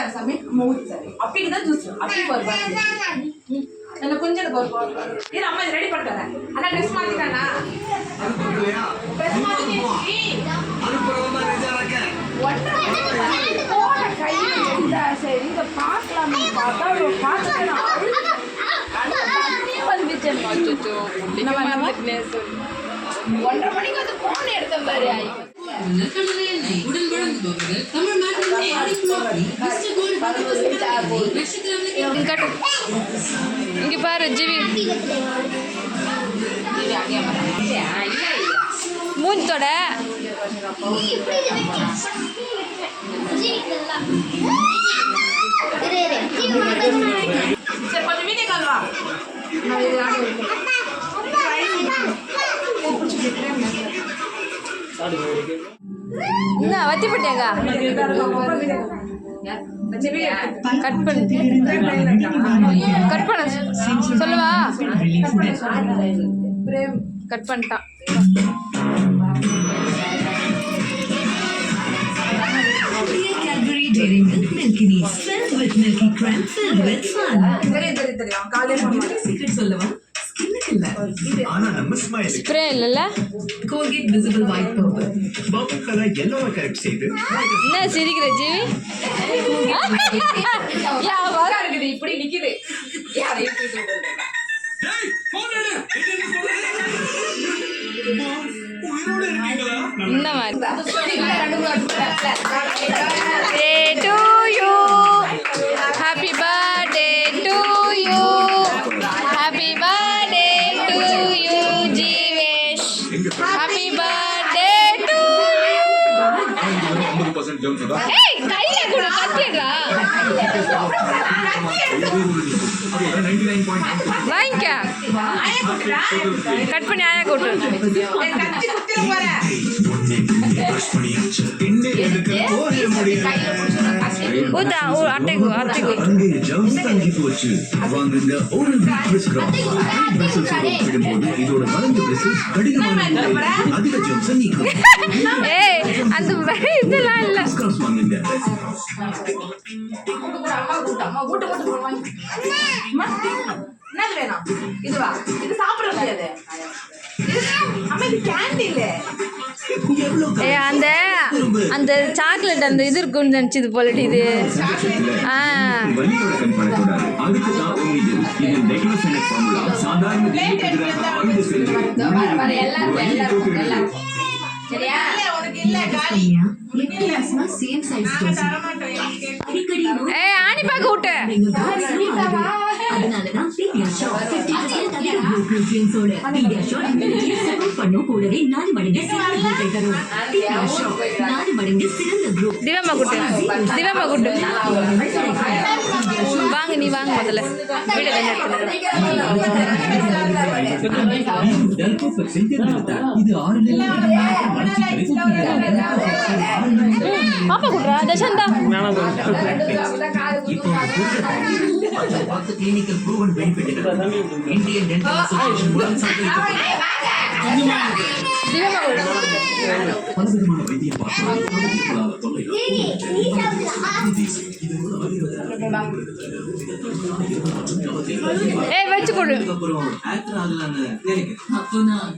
ஊத்திட்டார சாமி அம்மா ஊத்திட்டாரு அப்படிதான் ஜூஸ் அப்படி போறேன் என்ன கொஞ்சம் போறோம் இது அம்மா ரெடி பண்ணிட்டாரே அண்ணா ட்ரெஸ் மாத்திட்டானா ட்ரெஸ் மாத்திட்டீ அனுப்புறவமா ரெடியாரக்க போற கையில இருந்தா சரி இத பார்க்கலாம் பார்த்தா ஒரு பாத்துட்டேன் வந்துச்சு அச்சோ என்ன பண்ணே 1:30 மணிக்கு வந்து போன் எடுத்த பாரு இங்க பாரு ஜிவி மூஞ்சோட கொஞ்சம் வீடியோ கால் வா என்ன வத்தி போட்டியாங்க கட் பண்ண சொல்லவா கட் பண்ணிட்டான் Dairy Milk Milkinis filled with milky crème filled with fun. தெரியும் காலையில சீக்ரெட் சொல்லவா ஆனா நம்ம ஸ்மைல் ஸ்ப்ரே இல்லல Colgate Visible White Purple. Purple colour yellow correct செய்து என்ன சிரிக்கிற ஜீவி யா வர இருக்குது இப்படி நிக்குது யாரை ஏத்திட்டு டேய் போன் எடு உயிரோட இருக்கீங்களா இந்த மாதிரி Day to you happy birthday to you happy birthday to you Jeevesh happy birthday to you 50% jump தான் hey கையில கூட கத்திடா வாங்க கட் பண்ணி ஆயா கூட்டு கத்தி குத்திர போறேன் ஊதா அட்டைக்கு அங்கே ஜம்ஸ் தங்கி போச்சு வாங்குங்க ஒரு பிரிஸ் கிராஸ் பிரிசஸ் ஒப்பிடும்போது இதோட மருந்து பிரிசஸ் கடினமான அதிக ஜம்ஸ் நீக்கும் ஏய் அந்த இதெல்லாம் இல்ல கிராஸ் வாங்குங்க அம்மா கூட்டு போடுவாங்க என்ன வேணும் இதுவா இது சாப்பிட முடியாது அம்மா இது கேண்டி இல்ல ஏ அந்த அந்த சாக்லேட் அந்த இது இருக்குன்னு நினைச்சது போலடி இது வலியோட கண் பண்ணக்கூடாது அதுக்கு தான் இது டெக்னோஃபெனக் ஃபார்முலா சாதாரண இது சரியா உனக்கு இல்ல காலி Plasma same size dose. ஏய் ஆனி பாக்க விட்டு அதனாலதான் Pediasure 50% அதிக proteins ஓட Pediasure சப்போர்ட் பண்ணும் கூடவே 4 மடங்கு சிறந்த தரும் Pediasure 4 மடங்கு சிறந்த growth திவமா குட்டு வாங்க நீ வாங்க முதல்ல வீடியோ இது 6 பாப்பா குட்ரா தசந்தா clinical proven benefit Indian Dental Association மூலம் பலவிதமான வைத்தியம் ஏய் வச்சு கொடு ஆக்டர் ஆகலான்னு அப்போ நான்